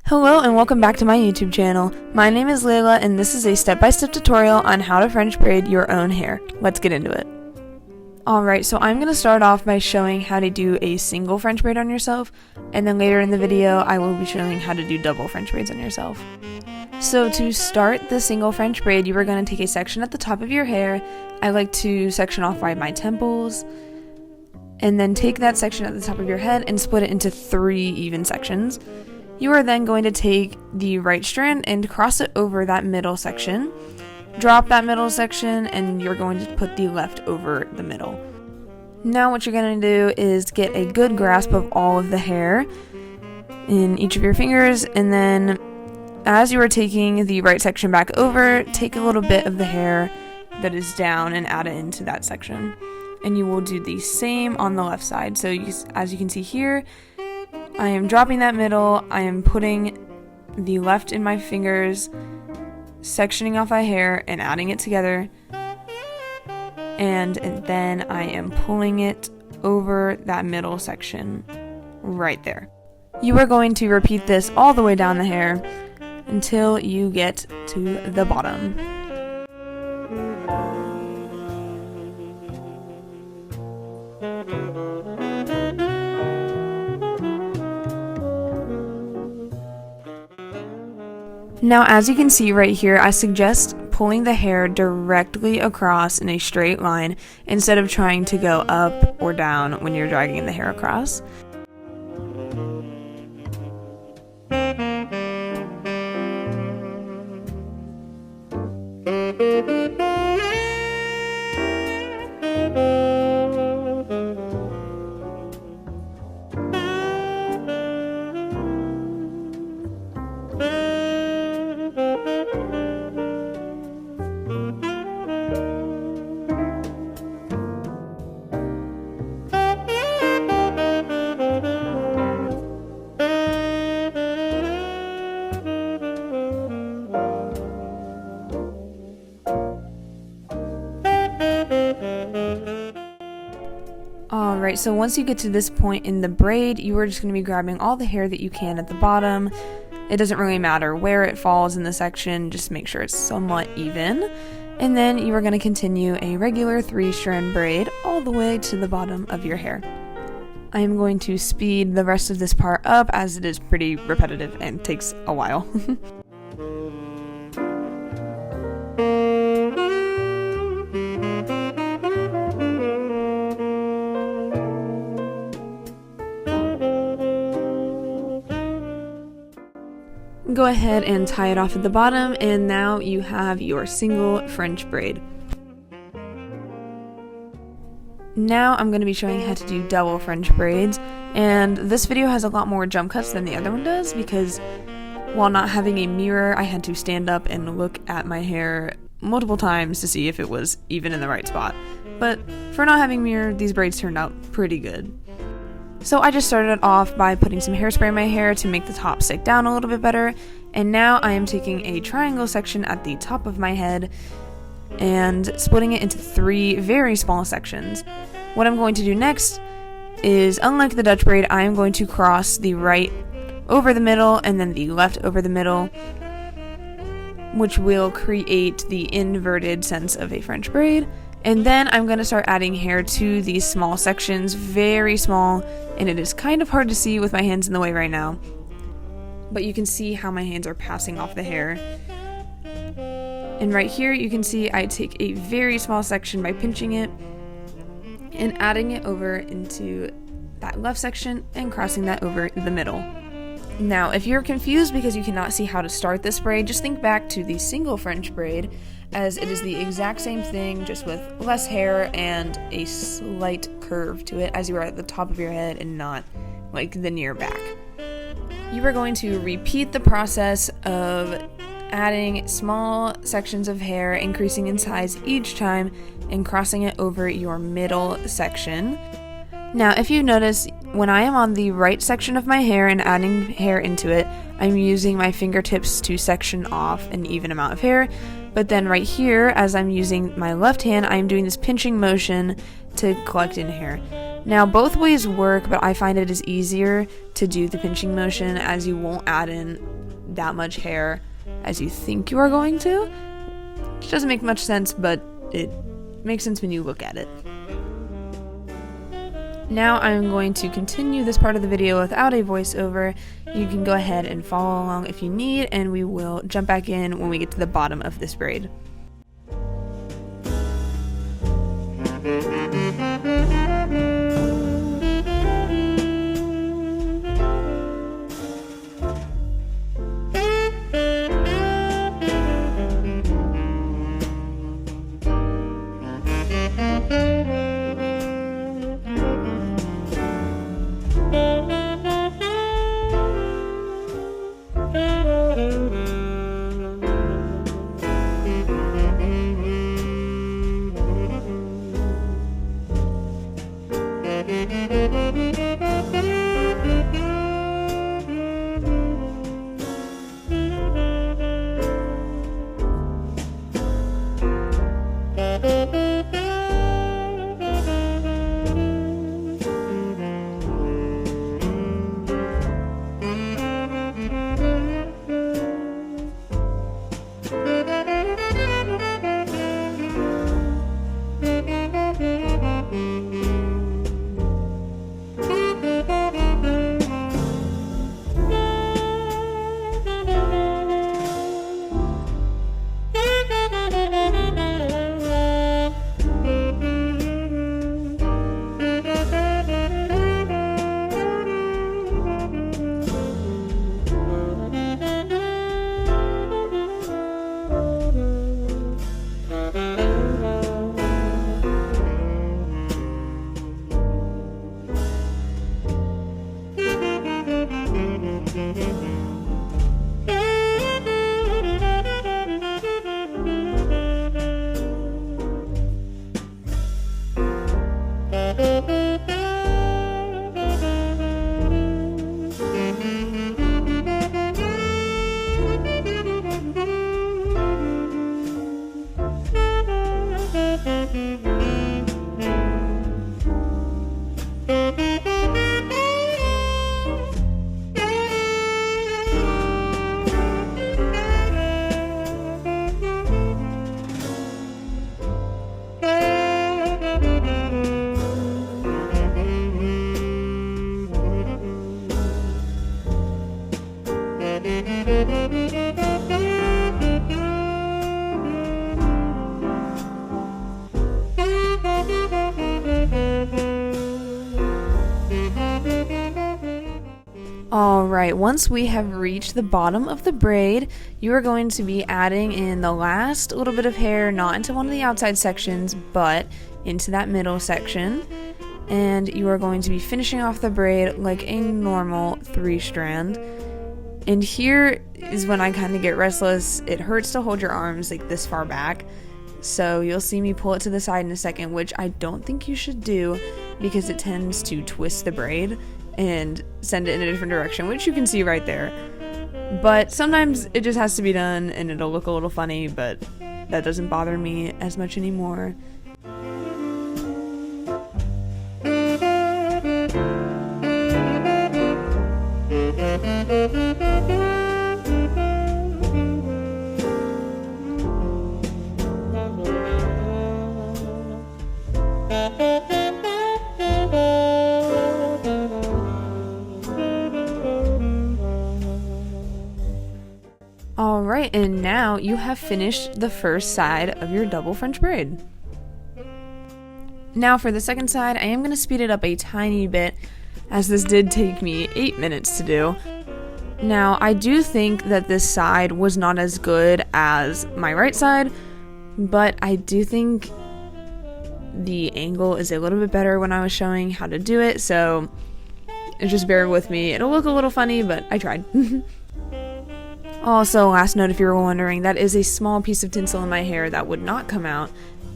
Hello and welcome back to my YouTube channel. My name is Layla and this is a step-by-step tutorial on how to French braid your own hair. Let's get into it. Alright, so I'm going to start off by showing how to do a single French braid on yourself, and then later in the video I will be showing how to do double French braids on yourself. So to start the single French braid, you are going to take a section at the top of your hair. I like to section off by my temples, and then take that section at the top of your head and split it into 3 even sections. You are then going to take the right strand and cross it over that middle section. Drop that middle section and you're going to put the left over the middle. Now what you're going to do is get a good grasp of all of the hair in each of your fingers, and then as you are taking the right section back over, take a little bit of the hair that is down and add it into that section. And you will do the same on the left side. So as you can see here, I am dropping that middle, I am putting the left in my fingers, sectioning off my hair and adding it together, and then I am pulling it over that middle section right there. You are going to repeat this all the way down the hair until you get to the bottom. Now, as you can see right here, I suggest pulling the hair directly across in a straight line instead of trying to go up or down when you're dragging the hair across. Alright, so once you get to this point in the braid, you are just going to be grabbing all the hair that you can at the bottom. It doesn't really matter where it falls in the section, just make sure it's somewhat even. And then you are going to continue a regular 3-strand braid all the way to the bottom of your hair. I am going to speed the rest of this part up as it is pretty repetitive and takes a while. Go ahead and tie it off at the bottom, and now you have your single French braid. Now I'm going to be showing how to do double French braids, and this video has a lot more jump cuts than the other one does because while not having a mirror, I had to stand up and look at my hair multiple times to see if it was even in the right spot. But for not having a mirror, these braids turned out pretty good. So I just started it off by putting some hairspray in my hair to make the top stick down a little bit better, and now I am taking a triangle section at the top of my head and splitting it into 3 very small sections. What I'm going to do next is, unlike the Dutch braid, I am going to cross the right over the middle and then the left over the middle, which will create the inverted sense of a French braid. And then I'm going to start adding hair to these small sections, very small, and it is kind of hard to see with my hands in the way right now. But you can see how my hands are passing off the hair. And right here you can see I take a very small section by pinching it and adding it over into that left section and crossing that over the middle. Now, if you're confused because you cannot see how to start this braid, just think back to the single French braid, as it is the exact same thing, just with less hair and a slight curve to it as you are at the top of your head and not like the near back. You are going to repeat the process of adding small sections of hair, increasing in size each time, and crossing it over your middle section. Now, if you notice, when I am on the right section of my hair and adding hair into it, I'm using my fingertips to section off an even amount of hair. But then right here, as I'm using my left hand, I'm doing this pinching motion to collect in hair. Now both ways work, but I find it is easier to do the pinching motion as you won't add in that much hair as you think you are going to. Which doesn't make much sense, but it makes sense when you look at it. Now I'm going to continue this part of the video without a voiceover. You can go ahead and follow along if you need, and we will jump back in when we get to the bottom of this braid. Alright, once we have reached the bottom of the braid, you are going to be adding in the last little bit of hair, not into one of the outside sections, but into that middle section. And you are going to be finishing off the braid like a normal 3-strand. And here is when I kind of get restless. It hurts to hold your arms like this far back. So you'll see me pull it to the side in a second, which I don't think you should do because it tends to twist the braid and send it in a different direction, which you can see right there. But sometimes it just has to be done and it'll look a little funny, but that doesn't bother me as much anymore. Alright, and now you have finished the first side of your double French braid. Now for the second side, I am going to speed it up a tiny bit, as this did take me 8 minutes to do. Now, I do think that this side was not as good as my right side, but I do think the angle is a little bit better when I was showing how to do it, so just bear with me. It'll look a little funny, but I tried. Also, last note if you were wondering, that is a small piece of tinsel in my hair that would not come out,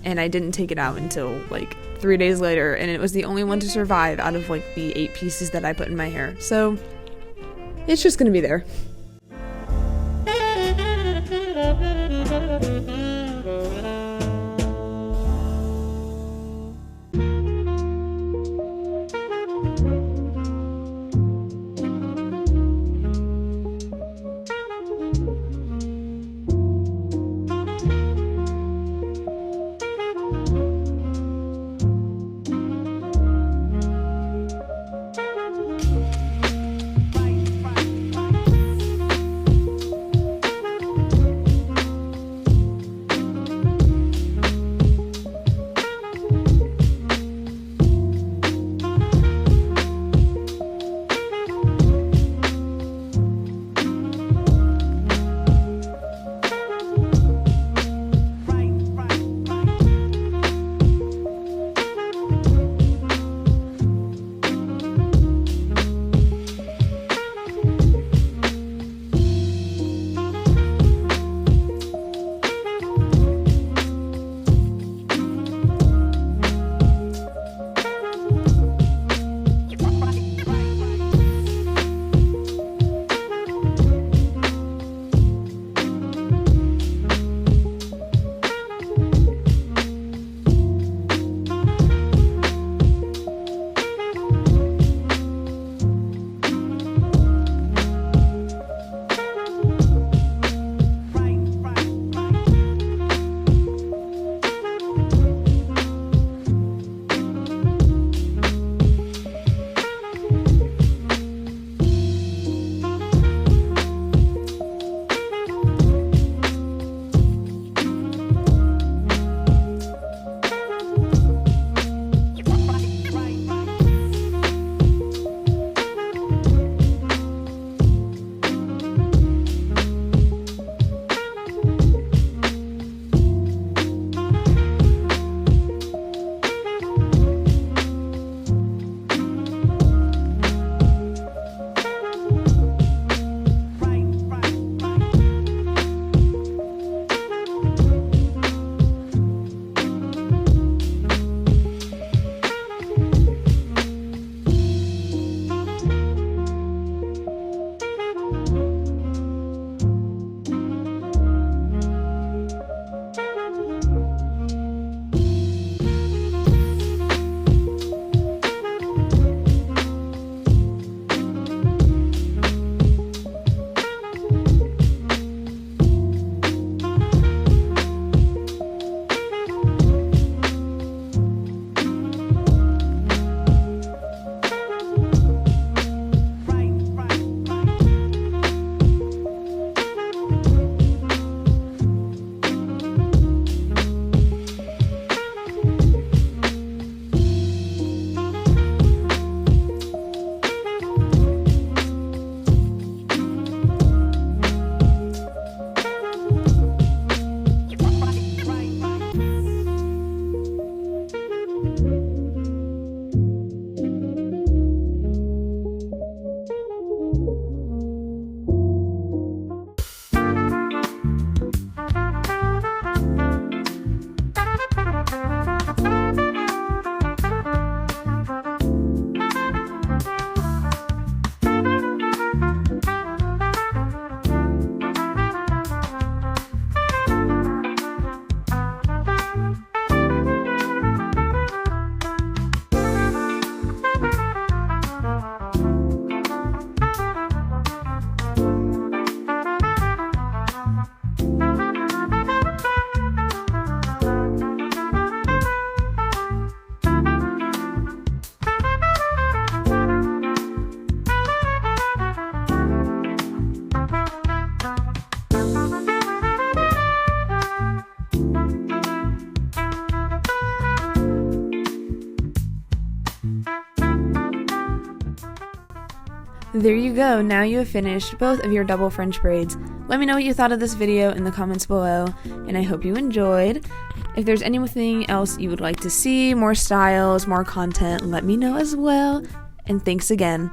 and I didn't take it out until like 3 days later, and it was the only one to survive out of like the 8 pieces that I put in my hair. So it's just gonna be there. There you go, now you have finished both of your double French braids. Let me know what you thought of this video in the comments below, and I hope you enjoyed. If there's anything else you would like to see, more styles, more content, let me know as well. And thanks again.